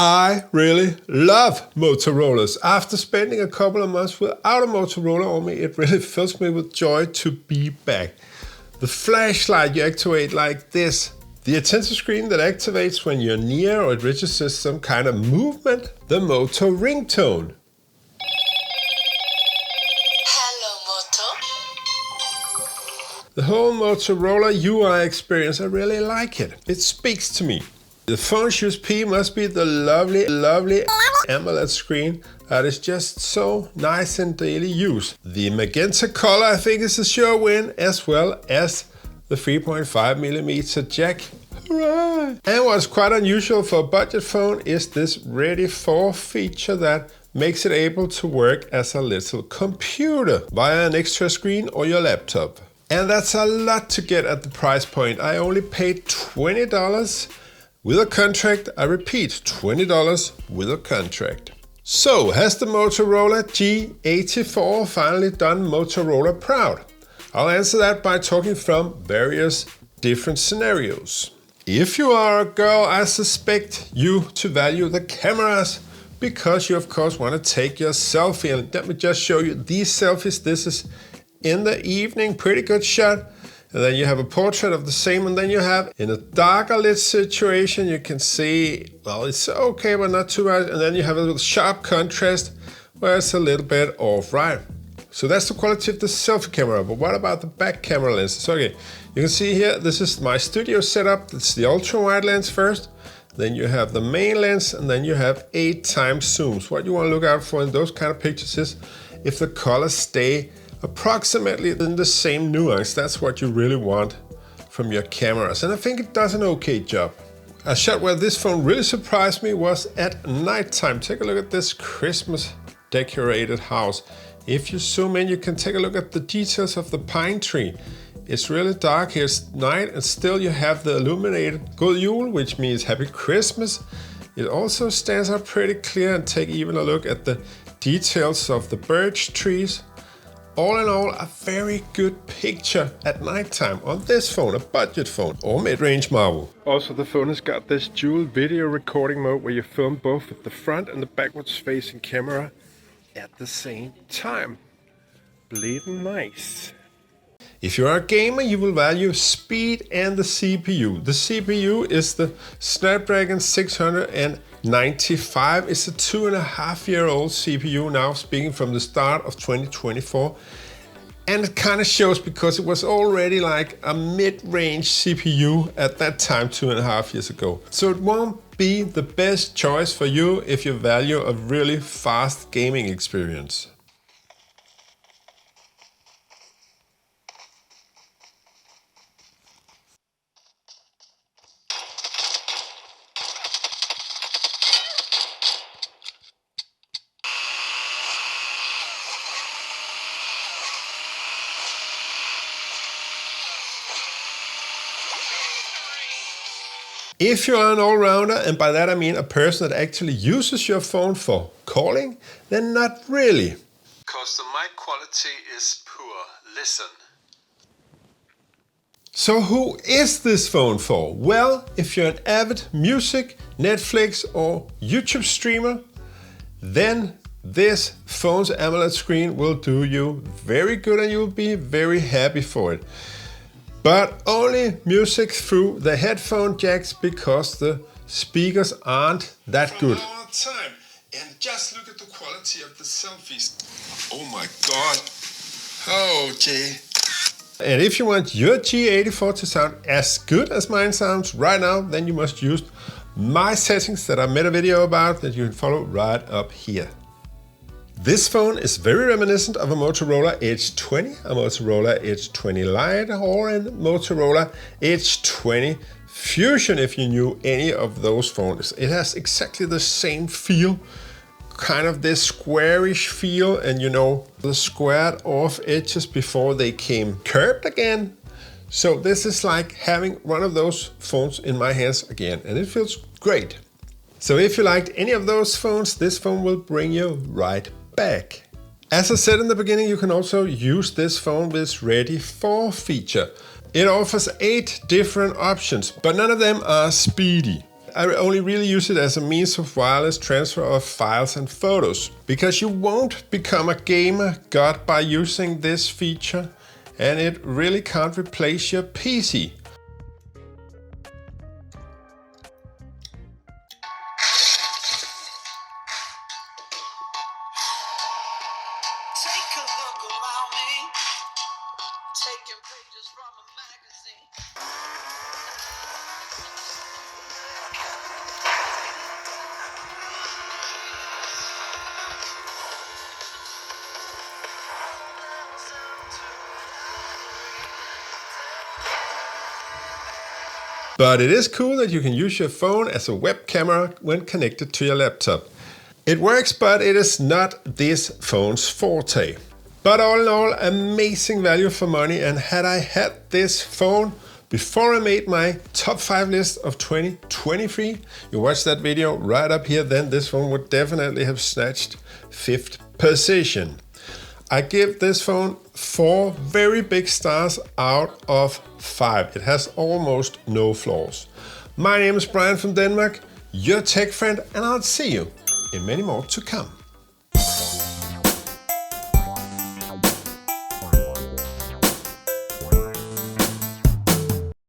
I really love Motorola's. After spending a couple of months without a Motorola on me, it really fills me with joy to be back. The flashlight you activate like this, the attention screen that activates when you're near or it registers some kind of movement, the Moto ringtone. The whole Motorola UI experience, I really like it. It speaks to me. The phone's USP must be the lovely AMOLED screen that is just so nice in daily use. The magenta color I think is a sure win, as well as the 3.5mm jack. Hooray! And what's quite unusual for a budget phone is this Ready For feature that makes it able to work as a little computer via an extra screen or your laptop. And that's a lot to get at the price point. I only paid $20 with a contract. I repeat, $20 with a contract. So, has the Motorola G84 finally done Motorola proud? I'll answer that by talking from various different scenarios. If you are a girl, I suspect you to value the cameras because you of course want to take your selfie. And let me just show you these selfies. This is in the evening, pretty good shot. And then you have a portrait of the same, and then you have in a darker lit situation, you can see, well, it's okay, but not too much. And then you have a little sharp contrast where it's a little bit off, right? So that's the quality of the selfie camera. But what about the back camera lenses? Okay, you can see here, this is my studio setup. It's the ultra wide lens first. Then you have the main lens, and then you have 8x zooms. What you want to look out for in those kind of pictures is if the colors stay approximately in the same nuance. That's what you really want from your cameras, and I think it does an okay job. A shot where this phone really surprised me was at nighttime. Take a look at this Christmas decorated house. If you zoom in, you can take a look at the details of the pine tree. It's really dark here, it's night, and still you have the illuminated God Jul, which means Happy Christmas. It also stands out pretty clear, and take even a look at the details of the birch trees. All in all, a very good picture at nighttime on this phone, a budget phone, or Midrange Marvel. Also, the phone has got this dual video recording mode where you film both with the front and the backwards facing camera at the same time. Bleeding nice. If you are a gamer, you will value speed and the CPU. The CPU is the Snapdragon 695. It's a 2.5-year-old CPU now, speaking from the start of 2024. And it kind of shows because it was already like a mid-range CPU at that time 2.5 years ago. So it won't be the best choice for you if you value a really fast gaming experience. If you are an all-rounder, and by that I mean a person that actually uses your phone for calling, then not really. Because the mic quality is poor. Listen. So who is this phone for? Well, if you're an avid music, Netflix or YouTube streamer, then this phone's AMOLED screen will do you very good and you'll be very happy for it. But only music through the headphone jacks because the speakers aren't that good. All the time. And just look at the quality of the selfies. Oh my god. Oh, gee. And if you want your G84 to sound as good as mine sounds right now, then you must use my settings that I made a video about that you can follow right up here. This phone is very reminiscent of a Motorola Edge 20, a Motorola Edge 20 Lite, or a Motorola Edge 20 Fusion if you knew any of those phones. It has exactly the same feel, kind of this squarish feel, and you know, the squared off edges before they came curved again. So this is like having one of those phones in my hands again, and it feels great. So if you liked any of those phones, this phone will bring you right back. As I said in the beginning, you can also use this phone with its Ready For feature. It offers 8 different options, but none of them are speedy. I only really use it as a means of wireless transfer of files and photos, because you won't become a gamer god by using this feature, and it really can't replace your PC. Take a look around me, taking pages from a magazine. But it is cool that you can use your phone as a web camera when connected to your laptop. It works, but it is not this phone's forte. But all in all, amazing value for money, and had I had this phone before I made my top 5 list of 2023, you watch that video right up here, then this phone would definitely have snatched 5th position. I give this phone 4 very big stars out of 5. It has almost no flaws. My name is Brian from Denmark, your tech friend, and I'll see you in many more to come.